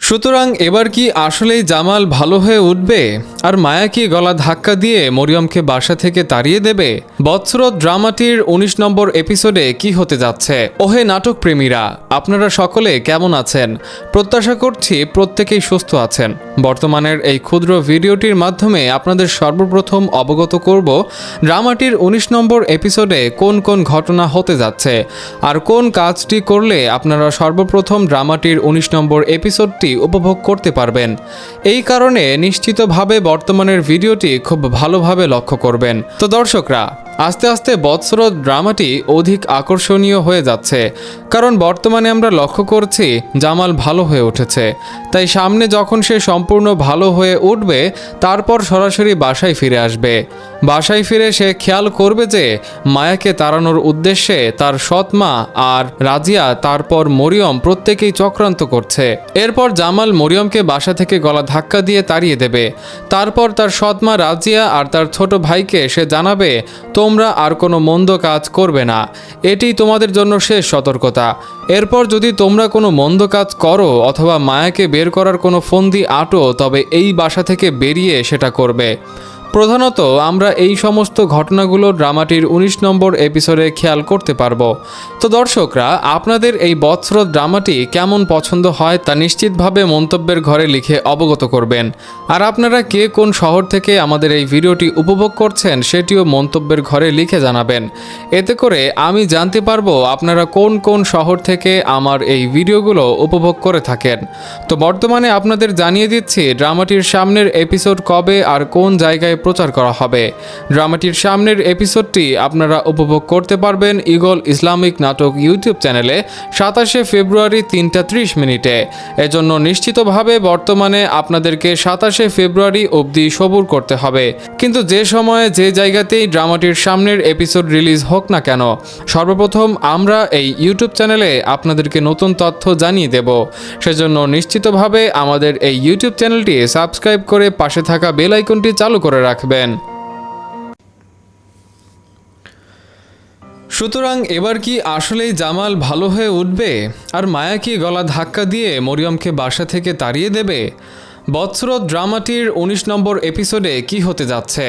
সুতরাং এবার কি আসলেই জামাল ভালো হয়ে উঠবে আর মায়া কি গলা ধাক্কা দিয়ে মরিয়মকে বাসা থেকে তাড়িয়ে দেবে? বৎসরত ড্রামাটির ১৯ নম্বর এপিসোডে কি হতে যাচ্ছে? ওহে নাটক প্রেমীরা, আপনারা সকলে কেমন আছেন? প্রত্যাশা করছি প্রত্যেকেই সুস্থ আছেন। বর্তমানের এই ক্ষুদ্র ভিডিওটির মাধ্যমে আপনাদের সর্বপ্রথম অবগত করব ড্রামাটির ১৯ নম্বর এপিসোডে কোন কোন ঘটনা হতে যাচ্ছে আর কোন কাজটি করলে আপনারা সর্বপ্রথম ড্রামাটির ১৯ নম্বর এপিসোডটি উপভোগ করতে পারবেন। এই কারণে নিশ্চিতভাবে বর্তমানের ভিডিওটি খুব ভালোভাবে লক্ষ্য করবেন। তো দর্শকরা, আস্তে আস্তে বৎসরত ড্রামাটি অধিক আকর্ষণীয় হয়ে যাচ্ছে, কারণ বর্তমানে আমরা লক্ষ্য করছি জামাল ভালো হয়ে উঠেছে। তাই সামনে যখন সে সম্পূর্ণ ভালো হয়ে উঠবে তারপর সরাসরি বাসায় ফিরে আসবে। বাসায় ফিরে সে খেয়াল করবে যে মায়াকে তাড়ানোর উদ্দেশ্যে তার সৎ মা আর রাজিয়া তারপর মরিয়ম প্রত্যেকেই চক্রান্ত করছে। এরপর জামাল মরিয়মকে বাসা থেকে গলা ধাক্কা দিয়ে তাড়িয়ে দেবে। তারপর তার সৎ মা রাজিয়া আর তার ছোট ভাইকে সে জানাবে, তোমরা আর কোনো মন্দ কাজ করবে না, এটি তোমাদের জন্য শেষ সতর্কতা। এরপর যদি তোমরা কোনো মন্দ কাজ করো অথবা মায়াকে বের করার কোনো ফন্দি আঁটো, তবে এই বাসা থেকে বেরিয়ে সেটা করবে। প্রধানত আমরা এই সমস্ত ঘটনাগুলো ড্রামাটির ১৯ নম্বর এপিসোডে খেয়াল করতে পারবো। তো দর্শকরা, আপনাদের এই বৎসরত ড্রামাটি কেমন পছন্দ হয় তা নিশ্চিতভাবে মন্তব্যের ঘরে লিখে অবগত করবেন। আর আপনারা কে কোন শহর থেকে আমাদের এই ভিডিওটি উপভোগ করছেন সেটিও মন্তব্যের ঘরে লিখে জানাবেন। এতে করে আমি জানতে পারবো আপনারা কোন কোন শহর থেকে আমার এই ভিডিওগুলো উপভোগ করে থাকেন। তো বর্তমানে আপনাদের জানিয়ে দিচ্ছি ড্রামাটির সামনের এপিসোড কবে আর কোন জায়গায় প্রচার করা হবে। ড্রামাটির সামনের এপিসোডটি আপনারা উপভোগ করতে পারবেন ঈগল ইসলামিক নাটক ইউটিউব চ্যানেলে ২৭শে ফেব্রুয়ারি ৩টা ৩০ মিনিটে। এজন্য নিশ্চিতভাবে বর্তমানে আপনাদেরকে ২৭শে ফেব্রুয়ারি অবধি সবুর করতে হবে। কিন্তু যে সময়ে যে জায়গাতেই ড্রামাটির সামনের এপিসোড রিলিজ হোক না কেন, সর্বপ্রথম আমরা এই ইউটিউব চ্যানেলে আপনাদেরকে নতুন তথ্য জানিয়ে দেব। সেজন্য নিশ্চিতভাবে আমাদের এই ইউটিউব চ্যানেলটি সাবস্ক্রাইব করে পাশে থাকা বেল আইকনটি চালু করে রাখবেন। সুতরাং এবার কি আসলেই জামাল ভালো হয়ে উঠবে আর মায়া কি গলা ধাক্কা দিয়ে মরিয়মকে বাসা থেকে তাড়িয়ে দেবে? বৎসরত ড্রামাটির ১৯ নম্বর এপিসোডে কি হতে যাচ্ছে?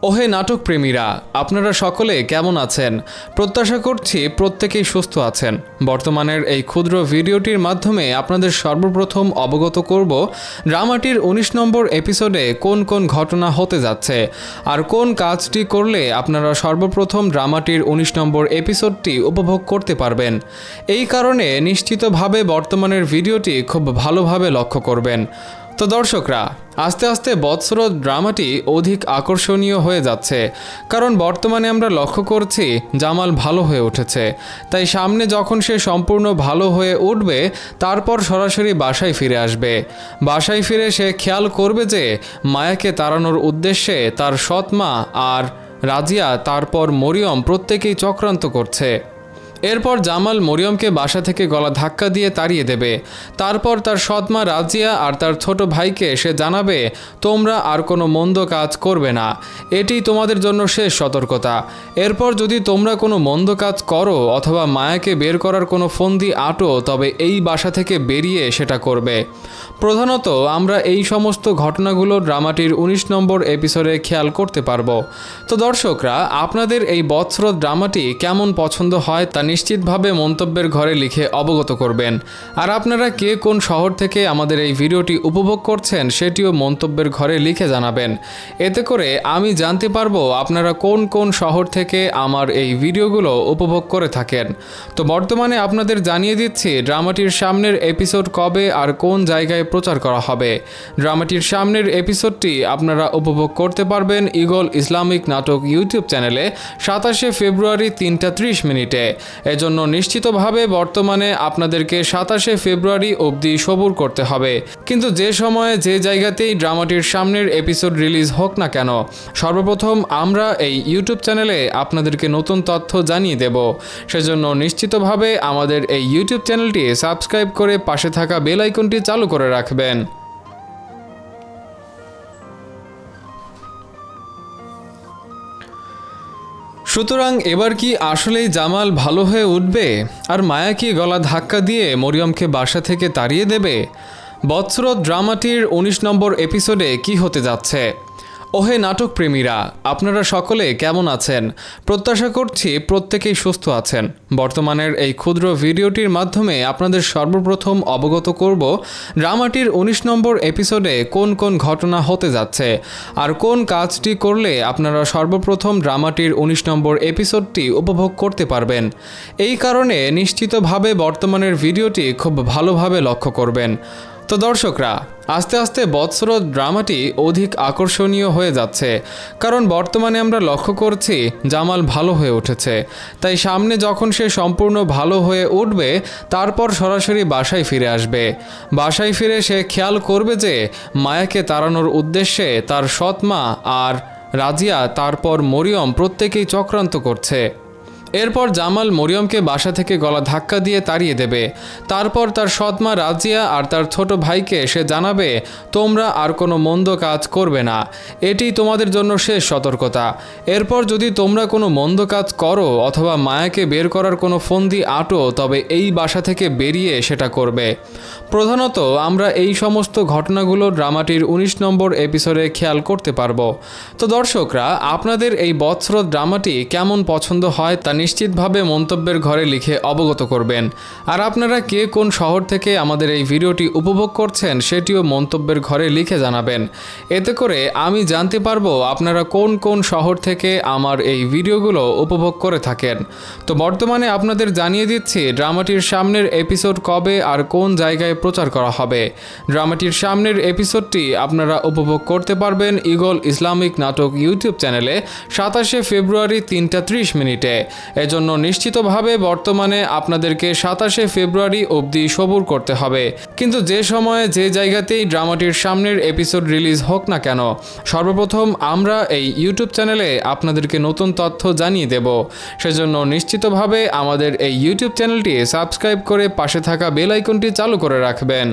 ওহে নাটক প্রেমীরা, আপনারা সকলে কেমন আছেন? প্রত্যাশা করছি প্রত্যেকেই সুস্থ আছেন। বর্তমানের এই ক্ষুদ্র ভিডিওটির মাধ্যমে আপনাদের সর্বপ্রথম অবগত করব ড্রামাটির ১৯ নম্বর এপিসোডে কোন কোন ঘটনা হতে যাচ্ছে আর কোন কাজটি করলে আপনারা সর্বপ্রথম ড্রামাটির ১৯ নম্বর এপিসোডটি উপভোগ করতে পারবেন। এই কারণে নিশ্চিতভাবে বর্তমানের ভিডিওটি খুব ভালোভাবে লক্ষ্য করবেন। তো দর্শকরা, আস্তে আস্তে বৎসরত ড্রামাটি অধিক আকর্ষণীয় হয়ে যাচ্ছে, কারণ বর্তমানে আমরা লক্ষ্য করছি জামাল ভালো হয়ে উঠেছে। তাই সামনে যখন সে সম্পূর্ণ ভালো হয়ে উঠবে তারপর সরাসরি বাসায় ফিরে আসবে। বাসায় ফিরে সে খেয়াল করবে যে মায়াকে তাড়ানোর উদ্দেশ্যে তার সৎ মা আর রাজিয়া তারপর মরিয়ম প্রত্যেকেই চক্রান্ত করছে। এরপর জামাল মরিয়মকে বাসা থেকে গলা ধাক্কা দিয়ে তাড়িয়ে দেবে। তারপর তার সৎ মা রাজিয়া আর তার ছোট ভাইকে সে জানাবে, তোমরা আর কোনো মন্দ কাজ করবে না, এটি তোমাদের জন্য শেষ সতর্কতা। এরপর যদি তোমরা কোনো মন্দ কাজ করো অথবা মায়াকে বের করার কোনো ফন্দি আঁটো, তবে এই বাসা থেকে বেরিয়ে সেটা করবে। প্রধানত আমরা এই সমস্ত ঘটনাগুলো ড্রামাটির ১৯ নম্বর এপিসোডে খেয়াল করতে পারবো। তো দর্শকরা, আপনাদের এই বৎসরত ড্রামাটি কেমন পছন্দ হয় তা নিশ্চিতভাবে মন্তব্যের ঘরে লিখে অবগত করবেন। আর আপনারা কে কোন শহর থেকে আমাদের এই ভিডিওটি উপভোগ করছেন সেটিও মন্তব্যের ঘরে লিখে জানাবেন। এতে করে আমি জানতে পারবো আপনারা কোন কোন শহর থেকে আমার এই ভিডিওগুলো উপভোগ করে থাকেন। তো বর্তমানে আপনাদের জানিয়ে দিচ্ছি ড্রামাটির সামনের এপিসোড কবে আর কোন জায়গায় প্রচার করা হবে। ড্রামাটির সামনের এপিসোডটি আপনারা উপভোগ করতে পারবেন ঈগল ইসলামিক নাটক ইউটিউব চ্যানেলে ২৭শে ফেব্রুয়ারি ৩টা ৩০ মিনিটে। এজন্য নিশ্চিতভাবে বর্তমানে আপনাদেরকে ২৭শে ফেব্রুয়ারি অবধি সবুর করতে হবে। কিন্তু যে সময়ে যে জায়গাতেই ড্রামাটির সামনের এপিসোড রিলিজ হোক না কেন, সর্বপ্রথম আমরা এই ইউটিউব চ্যানেলে আপনাদেরকে নতুন তথ্য জানিয়ে দেব। সেজন্য নিশ্চিতভাবে আমাদের এই ইউটিউব চ্যানেলটি সাবস্ক্রাইব করে পাশে থাকা বেল আইকনটি চালু করে রাখবেন। সুতরাং এবার কি আসলেই জামাল ভালো হয়ে উঠবে আর মায়া কি গলা ধাক্কা দিয়ে মরিয়মকে বাসা থেকে তাড়িয়ে দেবে? বৎসরত ড্রামাটির ১৯ নম্বর এপিসোডে কি হতে যাচ্ছে? ওহে নাটক প্রেমীরা, আপনারা সকলে কেমন আছেন? প্রত্যাশা করছি প্রত্যেকেই সুস্থ আছেন। বর্তমানের এই ক্ষুদ্র ভিডিওটির মাধ্যমে আপনাদের সর্বপ্রথম অবগত করব ড্রামাটির ১৯ নম্বর এপিসোডে কোন কোন ঘটনা হতে যাচ্ছে আর কোন কাজটি করলে আপনারা সর্বপ্রথম ড্রামাটির ১৯ নম্বর এপিসোডটি উপভোগ করতে পারবেন। এই কারণে নিশ্চিতভাবে বর্তমানের ভিডিওটি খুব ভালোভাবে লক্ষ্য করবেন। তো দর্শকরা, আস্তে আস্তে বৎসরত ড্রামাটি অধিক আকর্ষণীয় হয়ে যাচ্ছে, কারণ বর্তমানে আমরা লক্ষ্য করছি জামাল ভালো হয়ে উঠেছে। তাই সামনে যখন সে সম্পূর্ণ ভালো হয়ে উঠবে, তারপর সরাসরি বাসায় ফিরে আসবে। বাসায় ফিরে সে খেয়াল করবে যে মায়াকে তাড়ানোর উদ্দেশ্যে তার সৎ মা আর রাজিয়া, তারপর মরিয়ম প্রত্যেকেই চক্রান্ত করছে। এরপর জামাল মরিয়মকে বাসা থেকে গলা ধাক্কা দিয়ে তাড়িয়ে দেবে। তারপর তার সৎমা রাজিয়া আর তার ছোট ভাইকে সে জানাবে, তোমরা আর কোনো মন্দ কাজ করবে না, এটি তোমাদের জন্য শেষ সতর্কতা। এরপর যদি তোমরা কোনো মন্দ কাজ করো অথবা মায়াকে বের করার কোনো ফন্দি আঁটো, তবে এই বাসা থেকে বেরিয়ে সেটা করবে। প্রধানত আমরা এই সমস্ত ঘটনাগুলো ড্রামাটির ১৯ নম্বর এপিসোডে খেয়াল করতে পারবো। তো দর্শকরা, আপনাদের এই বৎসরত ড্রামাটি কেমন পছন্দ হয় তা নিশ্চিতভাবে মন্তব্যের ঘরে লিখে অবগত করবেন। আর আপনারা কে কোন শহর থেকে আমাদের এই ভিডিওটি উপভোগ করছেন সেটিও মন্তব্যের ঘরে লিখে জানাবেন। এতে করে আমি জানতে পারবো আপনারা কোন কোন শহর থেকে আমার এই ভিডিওগুলো উপভোগ করে থাকেন। তো বর্তমানে আপনাদের জানিয়ে দিচ্ছি ড্রামাটির সামনের এপিসোড কবে আর কোন জায়গায় প্রচার করা হবে। ড্রামাটির সামনের এপিসোডটি আপনারা উপভোগ করতে পারবেন ঈগল ইসলামিক নাটক ইউটিউব চ্যানেলে ২৭শে ফেব্রুয়ারি ৩টা ৩০ মিনিটে। এজন্য নিশ্চিতভাবে বর্তমানে আপনাদেরকে ২৭শে ফেব্রুয়ারি অবধি সবুর করতে হবে। কিন্তু যে সময়ে যে জায়গাতেই ড্রামাটির সামনের এপিসোড রিলিজ হোক না কেন, সর্বপ্রথম আমরা এই ইউটিউব চ্যানেলে আপনাদেরকে নতুন তথ্য জানিয়ে দেব। সেজন্য নিশ্চিতভাবে আমাদের এই ইউটিউব চ্যানেলটি সাবস্ক্রাইব করে পাশে থাকা বেল আইকনটি চালু করে রাখবেন।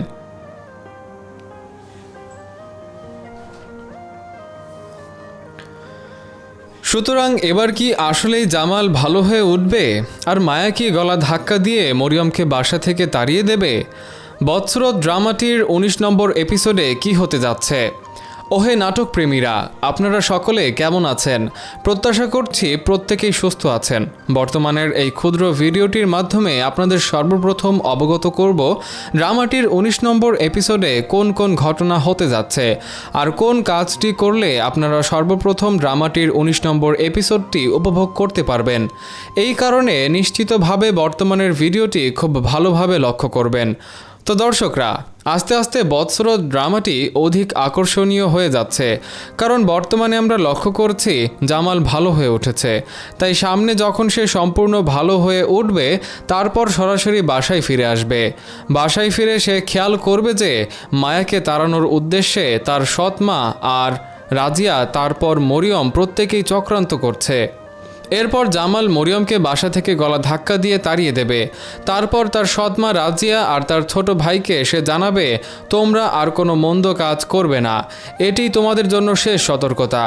সুতরাং এবার কি আসলেই জামাল ভালো হয়ে উঠবে আর মায়া কি গলা ধাক্কা দিয়ে মরিয়মকে বাসা থেকে তাড়িয়ে দেবে? বৎসরত ড্রামাটির ১৯ নম্বর এপিসোডে কি হতে যাচ্ছে? ওহে নাটক প্রেমীরা, আপনারা সকলে কেমন আছেন? প্রত্যাশা করছি প্রত্যেকেই সুস্থ আছেন। বর্তমানের এই ক্ষুদ্র ভিডিওটির মাধ্যমে আপনাদের সর্বপ্রথম অবগত করব ড্রামাটির ১৯ নম্বর এপিসোডে কোন কোন ঘটনা হতে যাচ্ছে আর কোন কাজটি করলে আপনারা সর্বপ্রথম ড্রামাটির ১৯ নম্বর এপিসোডটি উপভোগ করতে পারবেন। এই কারণে নিশ্চিতভাবে বর্তমানের ভিডিওটি খুব ভালোভাবে লক্ষ্য করবেন। তো দর্শকরা, আস্তে আস্তে বৎসরত ড্রামাটি অধিক আকর্ষণীয় হয়ে যাচ্ছে, কারণ বর্তমানে আমরা লক্ষ্য করছি জামাল ভালো হয়ে উঠেছে। তাই সামনে যখন সে সম্পূর্ণ ভালো হয়ে উঠবে, তারপর সরাসরি বাসায় ফিরে আসবে। বাসায় ফিরে সে খেয়াল করবে যে মায়াকে তাড়ানোর উদ্দেশ্যে তার সৎ মা আর রাজিয়া, তারপর মরিয়ম প্রত্যেকেই চক্রান্ত করছে। এরপর জামাল মরিয়মকে বাসা থেকে গলা ধাক্কা দিয়ে তাড়িয়ে দেবে। তারপর তার সৎমা রাজিয়া আর তার ছোট ভাইকে সে জানাবে, তোমরা আর কোনো মন্দ কাজ করবে না, এটি তোমাদের জন্য শেষ সতর্কতা।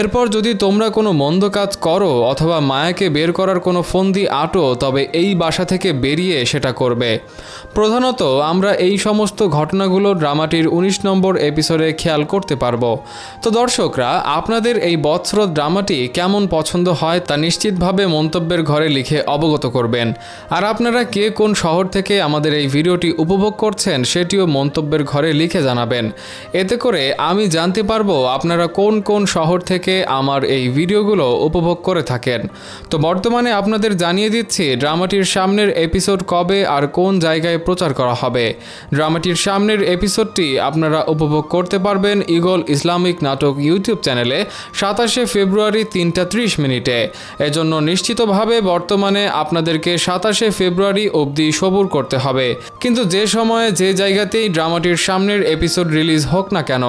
এরপর যদি তোমরা কোনো মন্দ কাজ করো অথবা মায়াকে বের করার কোনো ফন্দি আঁটো, তবে এই বাসা থেকে বেরিয়ে সেটা করবে। প্রধানত আমরা এই সমস্ত ঘটনাগুলো ড্রামাটির ১৯ নম্বর এপিসোডে খেয়াল করতে পারবো। তো দর্শকরা, আপনাদের এই বৎসরত ড্রামাটি কেমন পছন্দ হয় তা নিশ্চিতভাবে মন্তব্যের ঘরে লিখে অবগত করবেন। আর আপনারা কে কোন শহর থেকে আমাদের এই ভিডিওটি উপভোগ করছেন সেটিও মন্তব্যের ঘরে লিখে জানাবেন। এতে করে আমি জানতে পারবো আপনারা কোন কোন শহর থেকে আমার এই ভিডিওগুলো উপভোগ করে থাকেন। তো বর্তমানে আপনাদের জানিয়ে দিচ্ছি ড্রামাটির সামনের এপিসোড কবে আর কোন জায়গায় প্রচার করা হবে। ড্রামাটির সামনের এপিসোডটি আপনারা উপভোগ করতে পারবেন ঈগল ইসলামিক নাটক ইউটিউব চ্যানেলে ২৭শে ফেব্রুয়ারি ৩টা ৩০ মিনিটে। এজন্য নিশ্চিতভাবে বর্তমানে আপনাদেরকে ২৭শে ফেব্রুয়ারি অবধি সবুর করতে হবে। কিন্তু যে সময়ে যে জায়গাতেই ড্রামাটির সামনের এপিসোড রিলিজ হোক না কেন,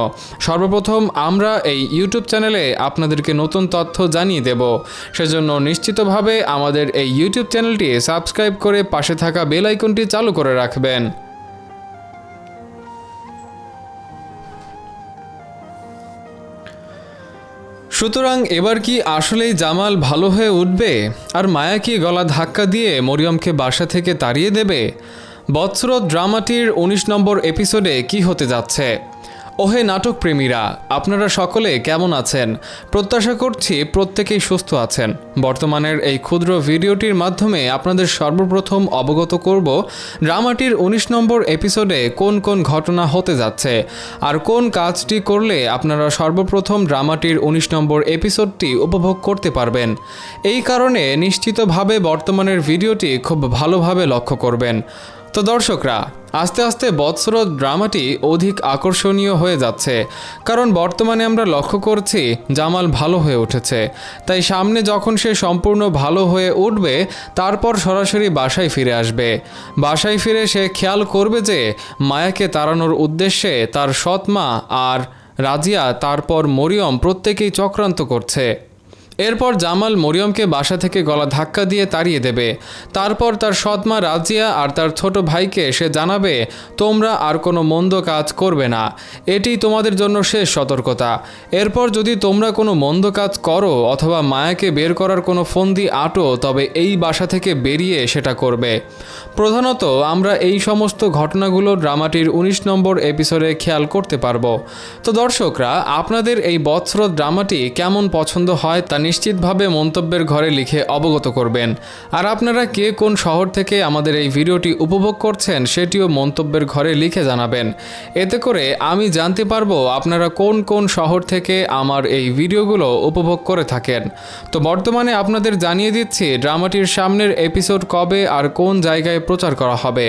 সর্বপ্রথম আমরা এই ইউটিউব চ্যানেলে আপনাদেরকে নতুন তথ্য জানিয়ে দেব। সেজন্য নিশ্চিতভাবে আমাদের এই ইউটিউব চ্যানেলটি সাবস্ক্রাইব করে পাশে থাকা বেল আইকনটি চালু করে রাখবেন। সুতরাং এবার কি আসলেই জামাল ভালো হয়ে উঠবে আর মায়া কি গলা ধাক্কা দিয়ে মরিয়মকে বাসা থেকে তাড়িয়ে দেবে? বৎসরত ড্রামাটির ১৯ নম্বর এপিসোডে কি হতে যাচ্ছে? ওহে নাটক প্রেমীরা, আপনারা সকলে কেমন আছেন? প্রত্যাশা করছি প্রত্যেকেই সুস্থ আছেন। বর্তমানের এই ক্ষুদ্র ভিডিওটির মাধ্যমে আপনাদের সর্বপ্রথম অবগত করব ড্রামাটির ১৯ নম্বর এপিসোডে কোন কোন ঘটনা হতে যাচ্ছে আর কোন কাজটি করলে আপনারা সর্বপ্রথম ড্রামাটির ১৯ নম্বর এপিসোডটি উপভোগ করতে পারবেন। এই কারণে নিশ্চিতভাবে বর্তমানের ভিডিওটি খুব ভালোভাবে লক্ষ্য করবেন। তো দর্শকরা, আস্তে আস্তে বৎসরত ড্রামাটি অধিক আকর্ষণীয় হয়ে যাচ্ছে, কারণ বর্তমানে আমরা লক্ষ্য করছি জামাল ভালো হয়ে উঠেছে। তাই সামনে যখন সে সম্পূর্ণ ভালো হয়ে উঠবে, তারপর সরাসরি বাসায় ফিরে আসবে। বাসায় ফিরে সে খেয়াল করবে যে মায়াকে তাড়ানোর উদ্দেশ্যে তার সৎ মা আর রাজিয়া, তারপর মরিয়ম প্রত্যেকেই চক্রান্ত করছে। এরপর জামাল মরিয়মকে বাসা থেকে গলা ধাক্কা দিয়ে তাড়িয়ে দেবে। তারপর তার সৎমা রাজিয়া আর তার ছোট ভাইকে সে জানাবে, তোমরা আর কোনো মন্দ কাজ করবে না, এটি তোমাদের জন্য শেষ সতর্কতা। এরপর যদি তোমরা কোনো মন্দ কাজ করো অথবা মায়াকে বের করার কোনো ফন্দি আঁটো, তবে এই বাসা থেকে বেরিয়ে সেটা করবে। প্রধানত আমরা এই সমস্ত ঘটনাগুলো ড্রামাটির ১৯ নম্বর এপিসোডে খেয়াল করতে পারবো। তো দর্শকরা, আপনাদের এই বৎসরত ড্রামাটি কেমন পছন্দ হয় তা নিশ্চিতভাবে মন্তব্যের ঘরে লিখে অবগত করবেন। আর আপনারা কে কোন শহর থেকে আমাদের এই ভিডিওটি উপভোগ করছেন সেটিও মন্তব্যের ঘরে লিখে জানাবেন। এতে করে আমি জানতে পারবো আপনারা কোন কোন শহর থেকে আমার এই ভিডিওগুলো উপভোগ করে থাকেন। তো বর্তমানে আপনাদের জানিয়ে দিচ্ছি ড্রামাটির সামনের এপিসোড কবে আর কোন জায়গায় প্রচার করা হবে।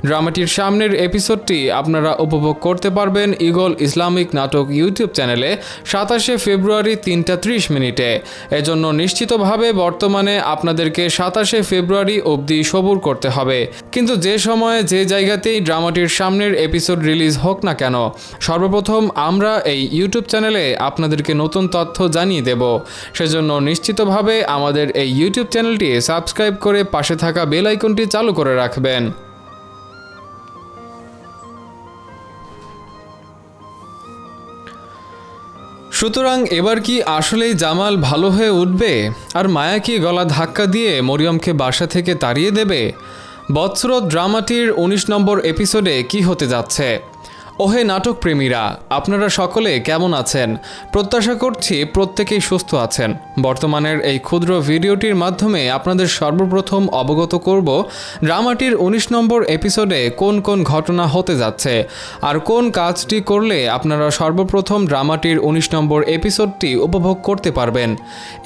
ড্রামাটির সামনের এপিসোডটি আপনারা উপভোগ করতে পারবেন ঈগল ইসলামিক নাটক ইউটিউব চ্যানেলে ২৭শে ফেব্রুয়ারি ৩টা ৩০ মিনিটে। এজন্য নিশ্চিতভাবে বর্তমানে আপনাদেরকে ২৭শে ফেব্রুয়ারি অবধি সবুর করতে হবে। কিন্তু যে সময়ে যে জায়গাতেই ড্রামাটির সামনের এপিসোড রিলিজ হোক না কেন, সর্বপ্রথম আমরা এই ইউটিউব চ্যানেলে আপনাদেরকে নতুন তথ্য জানিয়ে দেব। সেজন্য নিশ্চিতভাবে আমাদের এই ইউটিউব চ্যানেলটি সাবস্ক্রাইব করে পাশে থাকা বেল আইকনটি চালু করে রাখবেন। সুতরাং এবার কি আসলেই জামাল ভালো হয়ে উঠবে আর মায়া কি গলা ধাক্কা দিয়ে মরিয়মকে বাসা থেকে তাড়িয়ে দেবে? বৎসরত ড্রামাটির ১৯ নম্বর এপিসোডে কি হতে যাচ্ছে? ওহে নাটক প্রেমীরা, আপনারা সকলে কেমন আছেন? প্রত্যাশা করছি প্রত্যেকেই সুস্থ আছেন। বর্তমানের এই ক্ষুদ্র ভিডিওটির মাধ্যমে আপনাদের সর্বপ্রথম অবগত করব ড্রামাটির ১৯ নম্বর এপিসোডে কোন কোন ঘটনা হতে যাচ্ছে আর কোন কাজটি করলে আপনারা সর্বপ্রথম ড্রামাটির ১৯ নম্বর এপিসোডটি উপভোগ করতে পারবেন।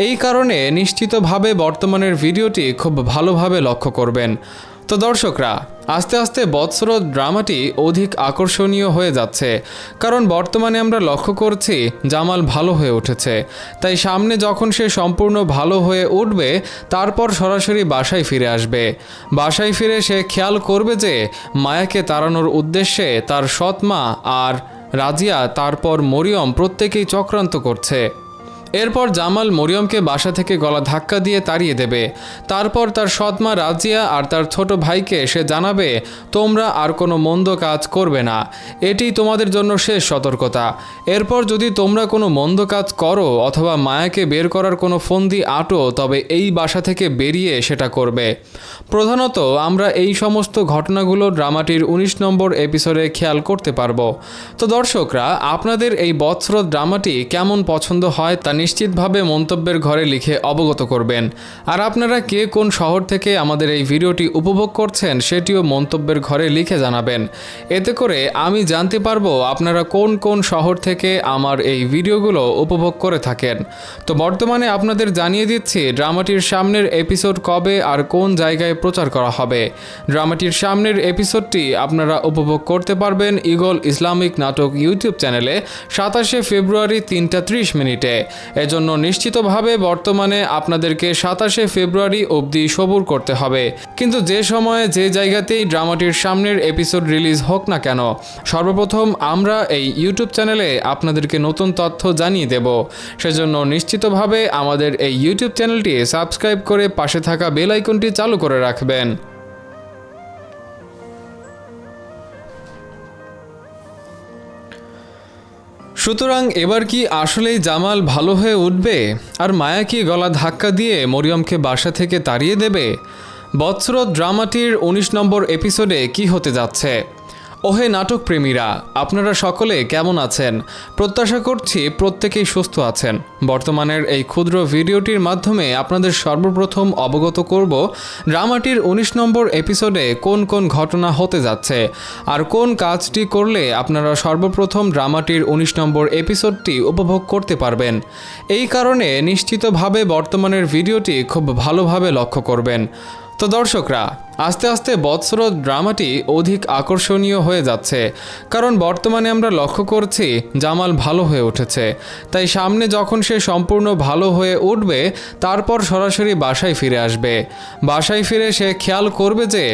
এই কারণে নিশ্চিতভাবে বর্তমানের ভিডিওটি খুব ভালোভাবে লক্ষ্য করবেন। তো দর্শকরা, আস্তে আস্তে বৎসরত ড্রামাটি অধিক আকর্ষণীয় হয়ে যাচ্ছে, কারণ বর্তমানে আমরা লক্ষ্য করছি জামাল ভালো হয়ে উঠেছে। তাই সামনে যখন সে সম্পূর্ণ ভালো হয়ে উঠবে, তারপর সরাসরি বাসায় ফিরে আসবে। বাসায় ফিরে সে খেয়াল করবে যে মায়াকে তাড়ানোর উদ্দেশ্যে তার সৎ মা আর রাজিয়া, তারপর মরিয়ম প্রত্যেকেই চক্রান্ত করছে। এরপর জামাল মরিয়মকে বাসা থেকে গলা ধাক্কা দিয়ে তাড়িয়ে দেবে। তারপর তার সৎমা রাজিয়া আর তার ছোট ভাইকে সে জানাবে, তোমরা আর কোনো মন্দ কাজ করবে না, এটি তোমাদের জন্য শেষ সতর্কতা। এরপর যদি তোমরা কোনো মন্দ কাজ করো অথবা মায়াকে বের করার কোনো ফন্দি আঁটো, তবে এই বাসা থেকে বেরিয়ে সেটা করবে। প্রধানত আমরা এই সমস্ত ঘটনাগুলো ড্রামাটির ১৯ নম্বর এপিসোডে খেয়াল করতে পারবো। তো দর্শকরা, আপনাদের এই বৎসরত ড্রামাটি কেমন পছন্দ হয় তা নিশ্চিতভাবে মন্তব্যের ঘরে লিখে অবগত করবেন। আর আপনারা কে কোন শহর থেকে আমাদের এই ভিডিওটি উপভোগ করছেন সেটিও মন্তব্যের ঘরে লিখে জানাবেন। এতে করে আমি জানতে পারবো আপনারা কোন কোন শহর থেকে আমার এই ভিডিওগুলো উপভোগ করে থাকেন। তো বর্তমানে আপনাদের জানিয়ে দিচ্ছি ড্রামাটির সামনের এপিসোড কবে আর কোন জায়গায় প্রচার করা হবে। ড্রামাটির সামনের এপিসোডটি আপনারা উপভোগ করতে পারবেন ঈগল ইসলামিক নাটক ইউটিউব চ্যানেলে ২৭শে ফেব্রুয়ারি ৩টা ৩০ মিনিটে। এজন্য নিশ্চিতভাবে বর্তমানে আপনাদেরকে ২৭শে ফেব্রুয়ারি অবধি সবুর করতে হবে। কিন্তু যে সময়ে যে জায়গাতেই ড্রামাটির সামনের এপিসোড রিলিজ হোক না কেন, সর্বপ্রথম আমরা এই ইউটিউব চ্যানেলে আপনাদেরকে নতুন তথ্য জানিয়ে দেব। সেজন্য নিশ্চিতভাবে আমাদের এই ইউটিউব চ্যানেলটি সাবস্ক্রাইব করে পাশে থাকা বেল আইকনটি চালু করে রাখবেন। সুতরাং এবার কি আসলেই জামাল ভালো হয়ে উঠবে আর মায়া কি গলা ধাক্কা দিয়ে মরিয়মকে বাসা থেকে তাড়িয়ে দেবে? বৎসরত ড্রামাটির ১৯ নম্বর এপিসোডে কি হতে যাচ্ছে? ওহে নাটক প্রেমীরা, আপনারা সকলে কেমন আছেন? প্রত্যাশা করছি প্রত্যেকেই সুস্থ আছেন। বর্তমানের এই ক্ষুদ্র ভিডিওটির মাধ্যমে আপনাদের সর্বপ্রথম অবগত করব ড্রামাটির ১৯ নম্বর এপিসোডে কোন কোন ঘটনা হতে যাচ্ছে আর কোন কাজটি করলে আপনারা সর্বপ্রথম ড্রামাটির ১৯ নম্বর এপিসোডটি উপভোগ করতে পারবেন। এই কারণে নিশ্চিতভাবে বর্তমানের ভিডিওটি খুব ভালোভাবে লক্ষ্য করবেন। তো দর্শকরা, আস্তে আস্তে বৎসরত ড্রামাটি অধিক আকর্ষণীয় হয়ে যাচ্ছে, কারণ বর্তমানে আমরা লক্ষ্য করছি জামাল ভালো হয়ে উঠেছে। তাই সামনে যখন সে সম্পূর্ণ ভালো হয়ে উঠবে, তারপর সরাসরি বাসায় ফিরে আসবে। বাসায় ফিরে সে খেয়াল করবে যে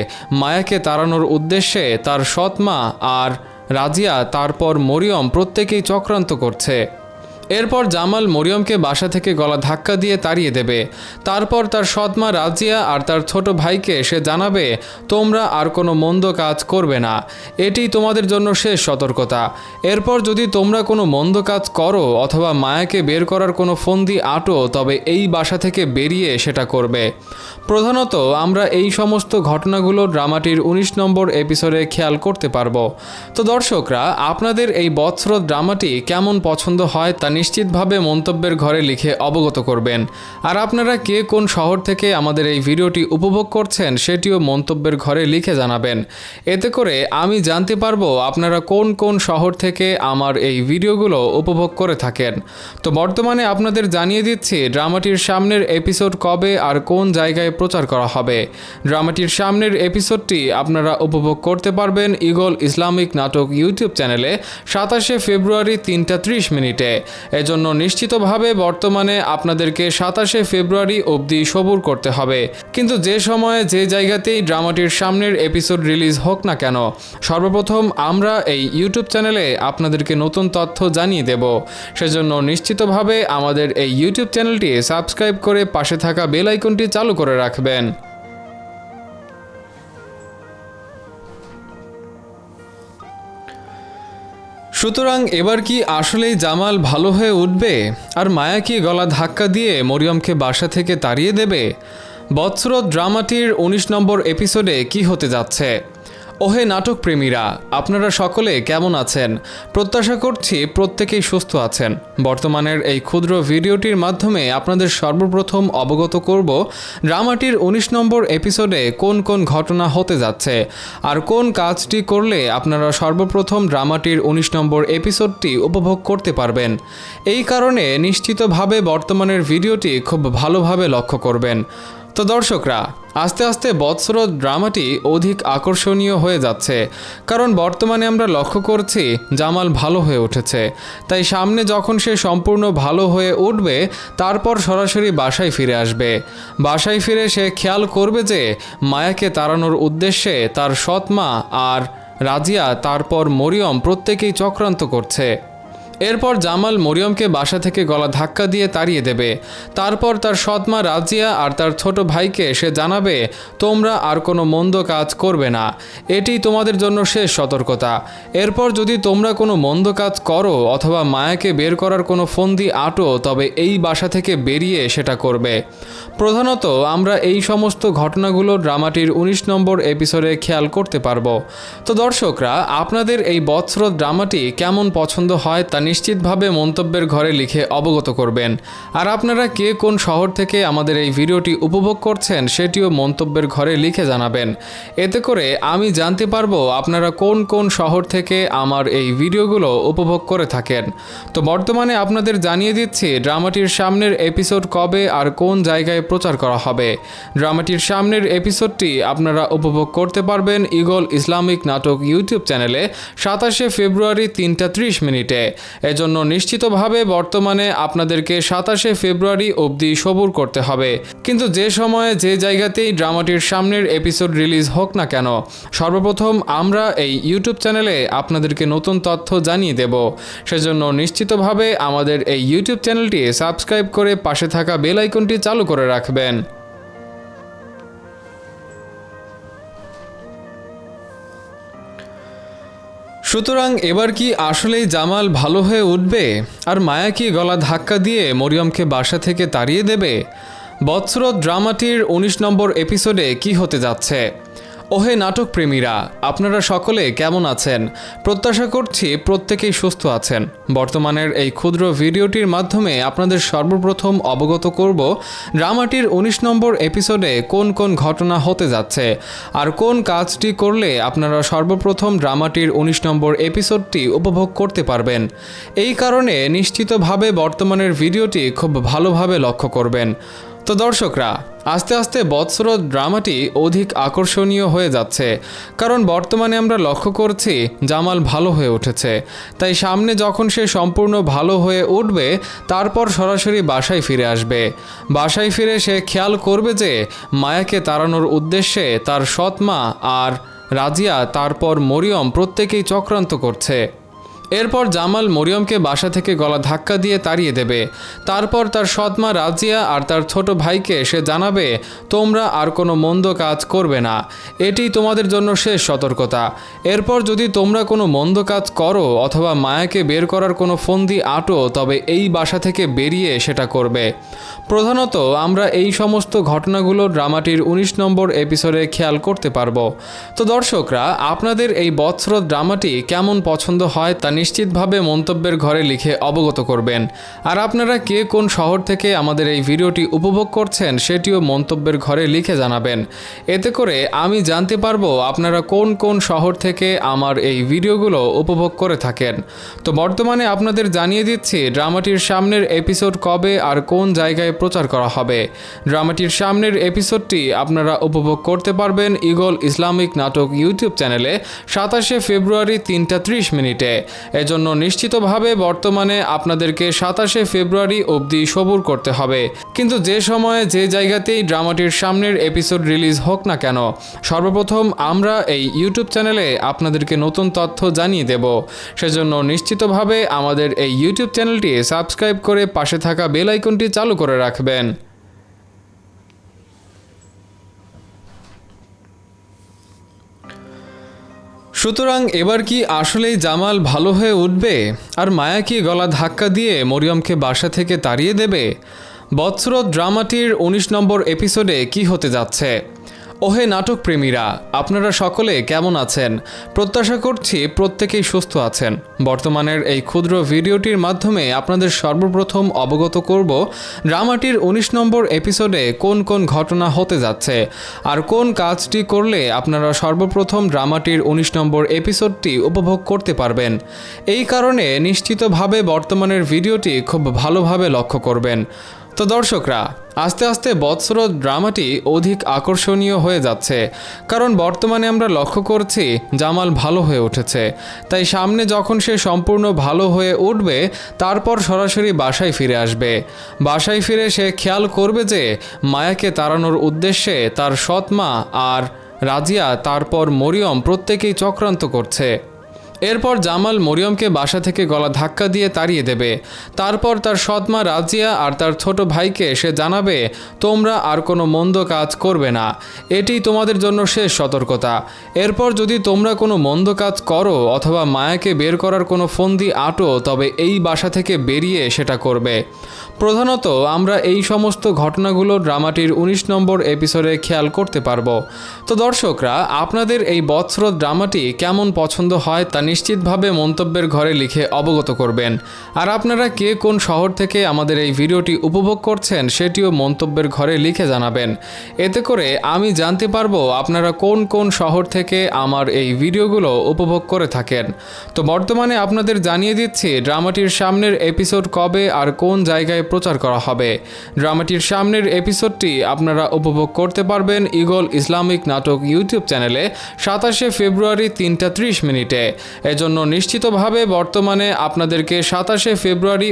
মায়াকে তাড়ানোর উদ্দেশ্যে তার সৎ মা আর রাজিয়া, তারপর মরিয়ম প্রত্যেকেই চক্রান্ত করছে। এরপর জামাল মরিয়মকে বাসা থেকে গলা ধাক্কা দিয়ে তাড়িয়ে দেবে। তারপর তার সৎমা রাজিয়া আর তার ছোট ভাইকে সে জানাবে, তোমরা আর কোনো মন্দ কাজ করবে না, এটি তোমাদের জন্য শেষ সতর্কতা। এরপর যদি তোমরা কোনো মন্দ কাজ করো অথবা মায়াকে বের করার কোনো ফন্দি আঁটো, তবে এই বাসা থেকে বেরিয়ে সেটা করবে। প্রধানত আমরা এই সমস্ত ঘটনাগুলো ড্রামাটির ১৯ নম্বর এপিসোডে খেয়াল করতে পারবো। তো দর্শকরা, আপনাদের এই বৎসরত ড্রামাটি কেমন পছন্দ হয় তা নিশ্চিতভাবে মন্তব্যের ঘরে লিখে অবগত করবেন। আর আপনারা কে কোন শহর থেকে আমাদের এই ভিডিওটি উপভোগ করছেন সেটিও মন্তব্যের ঘরে লিখে জানাবেন। এতে করে আমি জানতে পারবো আপনারা কোন কোন শহর থেকে আমার এই ভিডিওগুলো উপভোগ করে থাকেন। তো বর্তমানে আপনাদের জানিয়ে দিচ্ছি ড্রামাটির সামনের এপিসোড কবে আর কোন জায়গায় প্রচার করা হবে। ড্রামাটির সামনের এপিসোডটি আপনারা উপভোগ করতে পারবেন ঈগল ইসলামিক নাটক ইউটিউব চ্যানেলে ২৭শে ফেব্রুয়ারি ৩টা ৩০ মিনিটে। এজন্য নিশ্চিতভাবে বর্তমানে আপনাদেরকে ২৭শে ফেব্রুয়ারি অবধি সবুর করতে হবে। কিন্তু যে সময়ে যে জায়গাতেই ড্রামাটির সামনের এপিসোড রিলিজ হোক না কেন, সর্বপ্রথম আমরা এই ইউটিউব চ্যানেলে আপনাদেরকে নতুন তথ্য জানিয়ে দেব। সেজন্য নিশ্চিতভাবে আমাদের এই ইউটিউব চ্যানেলটি সাবস্ক্রাইব করে পাশে থাকা বেল আইকনটি চালু করে রাখবেন। সুতরাং এবার কি আসলেই জামাল ভালো হয়ে উঠবে আর মায়া কি গলা ধাক্কা দিয়ে মরিয়মকে বাসা থেকে তাড়িয়ে দেবে? বৎসরত ড্রামাটির ১৯ নম্বর এপিসোডে কি হতে যাচ্ছে? ওহে নাটক প্রেমীরা, আপনারা সকলে কেমন আছেন? প্রত্যাশা করছি প্রত্যেকেই সুস্থ আছেন। বর্তমানের এই ক্ষুদ্র ভিডিওটির মাধ্যমে আপনাদের সর্বপ্রথম অবগত করব ড্রামাটির ১৯ নম্বর এপিসোডে কোন কোন ঘটনা হতে যাচ্ছে আর কোন কাজটি করলে আপনারা সর্বপ্রথম ড্রামাটির ১৯ নম্বর এপিসোডটি উপভোগ করতে পারবেন। এই কারণে নিশ্চিতভাবে বর্তমানের ভিডিওটি খুব ভালোভাবে লক্ষ্য করবেন। তো দর্শকরা, আস্তে আস্তে বৎসরত ড্রামাটি অধিক আকর্ষণীয় হয়ে যাচ্ছে, কারণ বর্তমানে আমরা লক্ষ্য করছি জামাল ভালো হয়ে উঠেছে। তাই সামনে যখন সে সম্পূর্ণ ভালো হয়ে উঠবে, তারপর সরাসরি বাসায় ফিরে আসবে। বাসায় ফিরে সে খেয়াল করবে যে মায়াকে তাড়ানোর উদ্দেশ্যে তার সৎ মা আর রাজিয়া, তারপর মরিয়ম প্রত্যেকেই চক্রান্ত করছে। এরপর জামাল মরিয়মকে বাসা থেকে গলা ধাক্কা দিয়ে তাড়িয়ে দেবে। তারপর তার সৎমা রাজিয়া আর তার ছোট ভাইকে সে জানাবে, তোমরা আর কোনো মন্দ কাজ করবে না, এটি তোমাদের জন্য শেষ সতর্কতা। এরপর যদি তোমরা কোনো মন্দ কাজ করো অথবা মায়াকে বের করার কোনো ফন্দি আঁটো, তবে এই বাসা থেকে বেরিয়ে সেটা করবে। প্রধানত আমরা এই সমস্ত ঘটনাগুলো ড্রামাটির ১৯ নম্বর এপিসোডে খেয়াল করতে পারবো। তো দর্শকরা, আপনাদের এই বৎসরত ড্রামাটি কেমন পছন্দ হয় তা নিশ্চিতভাবে মন্তব্যের ঘরে লিখে অবগত করবেন। আর আপনারা কে কোন শহর থেকে আমাদের এই ভিডিওটি উপভোগ করছেন সেটিও মন্তব্যের ঘরে লিখে জানাবেন। এতে করে আমি জানতে পারবো আপনারা কোন কোন শহর থেকে আমার এই ভিডিওগুলো উপভোগ করে থাকেন। তো বর্তমানে আপনাদের জানিয়ে দিচ্ছি ড্রামাটির সামনের এপিসোড কবে আর কোন জায়গায় প্রচার করা হবে। ড্রামাটির সামনের এপিসোডটি আপনারা উপভোগ করতে পারবেন ঈগল ইসলামিক নাটক ইউটিউব চ্যানেলে ২৭শে ফেব্রুয়ারি ৩টা ৩০ মিনিটে। এজন্য নিশ্চিতভাবে বর্তমানে আপনাদেরকে ২৭শে ফেব্রুয়ারি অবধি সবুর করতে হবে। কিন্তু যে সময়ে যে জায়গাতেই ড্রামাটির সামনের এপিসোড রিলিজ হোক না কেন, সর্বপ্রথম আমরা এই ইউটিউব চ্যানেলে আপনাদেরকে নতুন তথ্য জানিয়ে দেব। সেজন্য নিশ্চিতভাবে আমাদের এই ইউটিউব চ্যানেলটি সাবস্ক্রাইব করে পাশে থাকা বেল আইকনটি চালু করে রাখবেন। সুতরাং এবার কি আসলেই জামাল ভালো হয়ে উঠবে আর মায়া কি গলা ধাক্কা দিয়ে মরিয়মকে বাসা থেকে তাড়িয়ে দেবে? বৎসরত ড্রামাটির ১৯ নম্বর এপিসোডে কি হতে যাচ্ছে? ওহে নাটক প্রেমীরা, আপনারা সকলে কেমন আছেন? প্রত্যাশা করছি প্রত্যেকেই সুস্থ আছেন। বর্তমানের এই ক্ষুদ্র ভিডিওটির মাধ্যমে আপনাদের সর্বপ্রথম অবগত করব ড্রামাটির ১৯ নম্বর এপিসোডে কোন কোন ঘটনা হতে যাচ্ছে আর কোন কাজটি করলে আপনারা সর্বপ্রথম ড্রামাটির ১৯ নম্বর এপিসোডটি উপভোগ করতে পারবেন। এই কারণে নিশ্চিতভাবে বর্তমানের ভিডিওটি খুব ভালোভাবে লক্ষ্য করবেন। তো দর্শকরা, আস্তে আস্তে বৎসরত ড্রামাটি অধিক আকর্ষণীয় হয়ে যাচ্ছে, কারণ বর্তমানে আমরা লক্ষ্য করছি জামাল ভালো হয়ে উঠেছে। তাই সামনে যখন সে সম্পূর্ণ ভালো হয়ে উঠবে, তারপর সরাসরি বাসায় ফিরে আসবে। বাসায় ফিরে সে খেয়াল করবে যে মায়াকে তাড়ানোর উদ্দেশ্যে তার সৎ মা আর রাজিয়া, তারপর মরিয়ম প্রত্যেকেই চক্রান্ত করছে। এরপর জামাল মরিয়মকে বাসা থেকে গলা ধাক্কা দিয়ে তাড়িয়ে দেবে। তারপর তার সৎমা রাজিয়া আর তার ছোট ভাইকে সে জানাবে, তোমরা আর কোনো মন্দ কাজ করবে না, এটি তোমাদের জন্য শেষ সতর্কতা। এরপর যদি তোমরা কোনো মন্দ কাজ করো অথবা মায়াকে বের করার কোনো ফন্দি আঁটো, তবে এই বাসা থেকে বেরিয়ে সেটা করবে। প্রধানত আমরা এই সমস্ত ঘটনাগুলো ড্রামাটির ১৯ নম্বর এপিসোডে খেয়াল করতে পারবো। তো দর্শকরা, আপনাদের এই বৎসরত ড্রামাটি কেমন পছন্দ হয় তা নিশ্চিতভাবে মন্তব্যের ঘরে লিখে অবগত করবেন। আর আপনারা কে কোন শহর থেকে আমাদের এই ভিডিওটি উপভোগ করছেন সেটিও মন্তব্যের ঘরে লিখে জানাবেন। এতে করে আমি জানতে পারবো আপনারা কোন কোন শহর থেকে আমার এই ভিডিওগুলো উপভোগ করে থাকেন। তো বর্তমানে আপনাদের জানিয়ে দিচ্ছি ড্রামাটির সামনের এপিসোড কবে আর কোন জায়গায় প্রচার করা হবে। ড্রামাটির সামনের এপিসোডটি আপনারা উপভোগ করতে পারবেন ঈগল ইসলামিক নাটক ইউটিউব চ্যানেলে ২৭শে ফেব্রুয়ারি ৩টা ৩০ মিনিটে। এজন্য নিশ্চিতভাবে বর্তমানে আপনাদেরকে ২৭শে ফেব্রুয়ারি অবধি সবুর করতে হবে। কিন্তু যে সময়ে যে জায়গাতেই ড্রামাটির সামনের এপিসোড রিলিজ হোক না কেন, সর্বপ্রথম আমরা এই ইউটিউব চ্যানেলে আপনাদেরকে নতুন তথ্য জানিয়ে দেব। সেজন্য নিশ্চিতভাবে আমাদের এই ইউটিউব চ্যানেলটি সাবস্ক্রাইব করে পাশে থাকা বেল আইকনটি চালু করে রাখবেন। সুতরাং এবার কি আসলেই জামাল ভালো হয়ে উঠবে আর মায়া কি গলা ধাক্কা দিয়ে মরিয়মকে বাসা থেকে তাড়িয়ে দেবে? বৎসরত ড্রামাটির ১৯ নম্বর এপিসোডে কি হতে যাচ্ছে? ওহে নাটক প্রেমীরা, আপনারা সকলে কেমন আছেন? প্রত্যাশা করছি প্রত্যেকেই সুস্থ আছেন। বর্তমানের এই ক্ষুদ্র ভিডিওটির মাধ্যমে আপনাদের সর্বপ্রথম অবগত করব ড্রামাটির ১৯ নম্বর এপিসোডে কোন কোন ঘটনা হতে যাচ্ছে আর কোন কাজটি করলে আপনারা সর্বপ্রথম ড্রামাটির ১৯ নম্বর এপিসোডটি উপভোগ করতে পারবেন। এই কারণে নিশ্চিতভাবে বর্তমানের ভিডিওটি খুব ভালোভাবে লক্ষ্য করবেন। তো দর্শকরা, আস্তে আস্তে বৎসরত ড্রামাটি অধিক আকর্ষণীয় হয়ে যাচ্ছে, কারণ বর্তমানে আমরা লক্ষ্য করছি জামাল ভালো হয়ে উঠেছে। তাই সামনে যখন সে সম্পূর্ণ ভালো হয়ে উঠবে, তারপর সরাসরি বাসায় ফিরে আসবে। বাসায় ফিরে সে খেয়াল করবে যে মায়াকে তাড়ানোর উদ্দেশ্যে তার সৎ মা আর রাজিয়া, তারপর মরিয়ম প্রত্যেকেই চক্রান্ত করছে। এরপর জামাল মরিয়মকে বাসা থেকে গলা ধাক্কা দিয়ে তাড়িয়ে দেবে। তারপর তার সৎমা রাজিয়া আর তার ছোট ভাইকে সে জানাবে, তোমরা আর কোনো মন্দ কাজ করবে না, এটি তোমাদের জন্য শেষ সতর্কতা। এরপর যদি তোমরা কোনো মন্দ কাজ করো অথবা মায়াকে বের করার কোনো ফন্দি আঁটো, তবে এই বাসা থেকে বেরিয়ে সেটা করবে। প্রধানত আমরা এই সমস্ত ঘটনাগুলো ড্রামাটির ১৯ নম্বর এপিসোডে খেয়াল করতে পারবো। তো দর্শকরা, আপনাদের এই বৎসরত ড্রামাটি কেমন পছন্দ হয় তা নিশ্চিতভাবে মন্তব্যের ঘরে লিখে অবগত করবেন। আর আপনারা কে কোন শহর থেকে আমাদের এই ভিডিওটি উপভোগ করছেন সেটিও মন্তব্যের ঘরে লিখে জানাবেন। এতে করে আমি জানতে পারবো আপনারা কোন কোন শহর থেকে আমার এই ভিডিওগুলো উপভোগ করে থাকেন। তো বর্তমানে আপনাদের জানিয়ে দিচ্ছি ড্রামাটির সামনের এপিসোড কবে আর কোন জায়গায় প্রচার করা হবে। ড্রামাটির সামনের এপিসোডটি আপনারা উপভোগ করতে পারবেন ঈগল ইসলামিক নাটক ইউটিউব চ্যানেলে ২৭শে ফেব্রুয়ারি ৩টা ৩০ মিনিটে। এজন্য নিশ্চিতভাবে বর্তমানে আপনাদেরকে ২৭শে ফেব্রুয়ারি